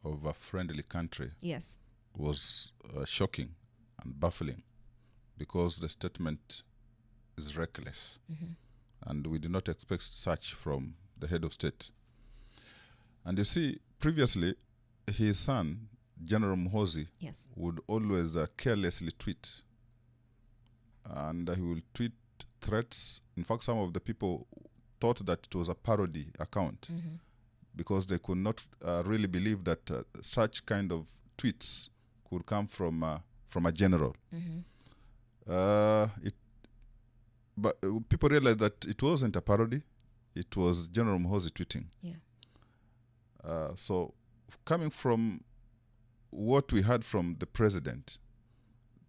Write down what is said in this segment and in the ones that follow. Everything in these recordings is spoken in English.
of a friendly country Yes. was shocking and baffling because the statement is reckless. And we did not expect such from the head of state. And you see, previously, his son, General Muhoozi, Yes. would always carelessly tweet. And he will tweet threats. In fact, some of the people thought that it was a parody account because they could not really believe that such kind of tweets could come from a general. But people realized that it wasn't a parody. It was General Muhoozi tweeting. Yeah. So coming from what we heard from the president,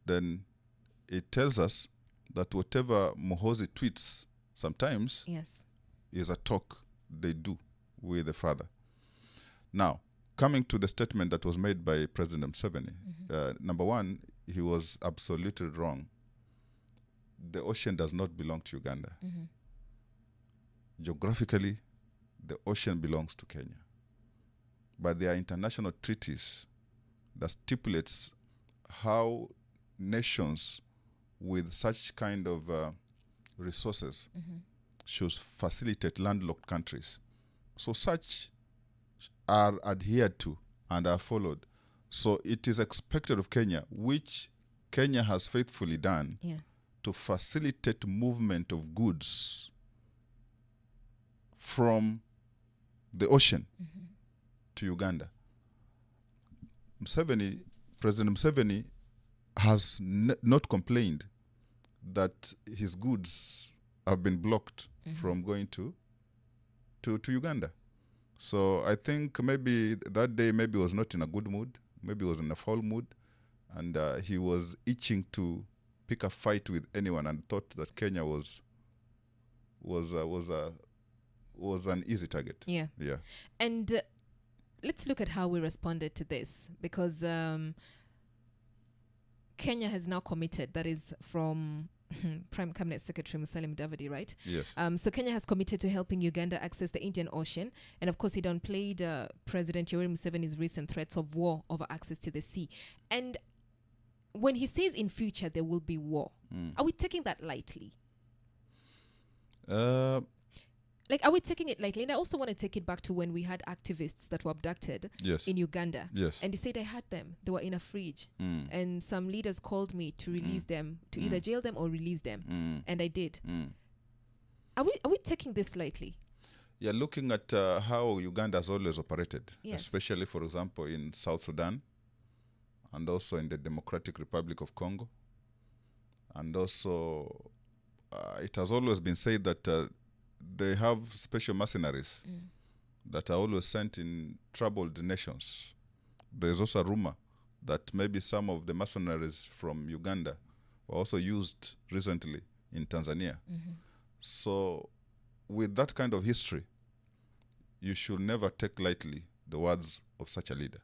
then it tells us that whatever Muhoozi tweets sometimes Yes. is a talk they do with the father. Now, coming to the statement that was made by President Museveni, number one, he was absolutely wrong. The ocean does not belong to Uganda. Geographically, the ocean belongs to Kenya. But there are international treaties that stipulates how nations with such kind of resources should facilitate landlocked countries. So such are adhered to and are followed. So it is expected of Kenya, which Kenya has faithfully done, Yeah. to facilitate movement of goods from the ocean to Uganda. President Museveni has not complained that his goods have been blocked from going to Uganda. So I think maybe that day maybe was not in a good mood, maybe was in a foul mood, and he was itching to pick a fight with anyone and thought that Kenya was an easy target. Yeah. Yeah. And let's look at how we responded to this, because Kenya has now committed, that is from Prime Cabinet Secretary Musalia Mudavadi, right? Yes. So Kenya has committed to helping Uganda access the Indian Ocean. And of course, he downplayed President Yoweri Museveni's recent threats of war over access to the sea. And when he says in future there will be war, are we taking that lightly? Like, are we taking it lightly? And I also want to take it back to when we had activists that were abducted Yes. in Uganda. Yes. And they said I had them. They were in a fridge. And some leaders called me to release them, to either jail them or release them. And I did. Are we taking this lightly? Yeah, looking at how Uganda has always operated, Yes. especially, for example, in South Sudan and also in the Democratic Republic of Congo. And also, it has always been said that they have special mercenaries that are always sent in troubled nations. There's also a rumor that maybe some of the mercenaries from Uganda were also used recently in Tanzania. So with that kind of history, you should never take lightly the words of such a leader.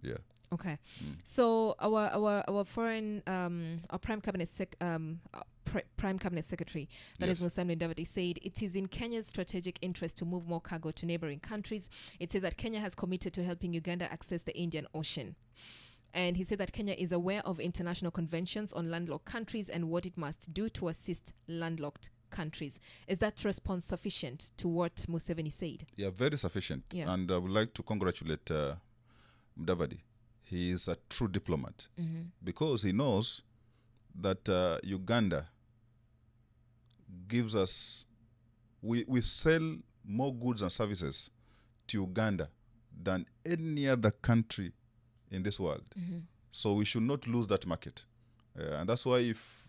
Yeah. Okay. So our foreign our prime cabinet prime cabinet secretary, that is Musalia Mudavadi, said it is in Kenya's strategic interest to move more cargo to neighboring countries. It says that Kenya has committed to helping Uganda access the Indian Ocean. And he said that Kenya is aware of international conventions on landlocked countries and what it must do to assist landlocked countries. Is that response sufficient to what Museveni said? Yeah, very sufficient. Yeah. And I would like to congratulate Mudavadi. He is a true diplomat because he knows that Uganda gives us, we sell more goods and services to Uganda than any other country in this world. So we should not lose that market. And that's why if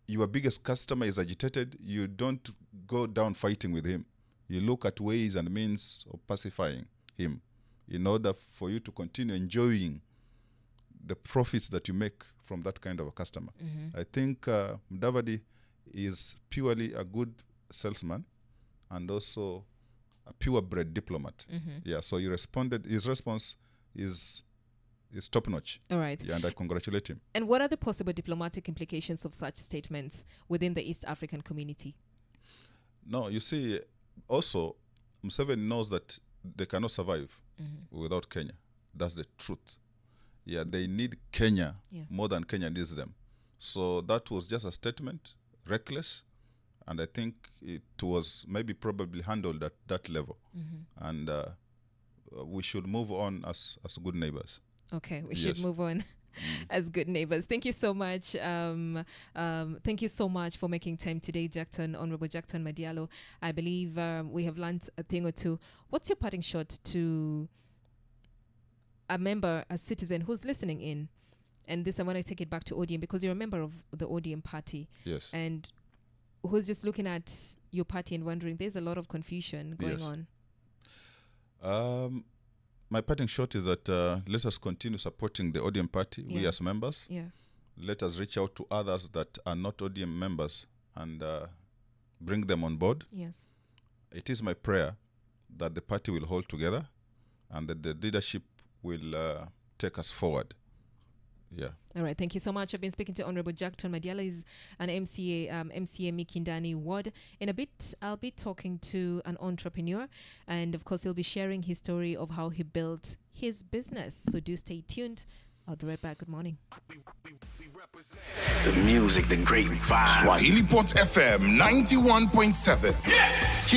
your biggest customer is agitated, you don't go down fighting with him. You look at ways and means of pacifying him in order for you to continue enjoying the profits that you make from that kind of a customer. I think Mudavadi is purely a good salesman and also a purebred diplomat. Yeah, so he responded. His response is top-notch. All right. Yeah, and I congratulate him. And what are the possible diplomatic implications of such statements within the East African community? No, you see, also, Museveni knows that they cannot survive without Kenya. That's the truth. Yeah, they need Kenya more than Kenya needs them. So that was just a statement, reckless, and I think it was maybe probably handled at that level. And we should move on as good neighbors. Okay, we should move on as good neighbors. Thank you so much. Thank you so much for making time today, Jackton, Honorable Jackton Madialo. I believe we have learned a thing or two. What's your parting shot to a member, a citizen who's listening in? And this, I want to take it back to ODM, because you're a member of the ODM party. Yes. And who's just looking at your party and wondering, there's a lot of confusion going on. My parting shot is that let us continue supporting the ODM party, we as members. Let us reach out to others that are not ODM members and bring them on board. Yes. It is my prayer that the party will hold together and that the leadership will take us forward. Yeah. All right. Thank you so much. I've been speaking to Honorable Jackton Madiala. He's an MCA Mikindani ward. In a bit, I'll be talking to an entrepreneur, and of course, he'll be sharing his story of how he built his business. So do stay tuned. I'll be right back. Good morning. The music, the great vibe. Swahilipot FM 91.7. Yes.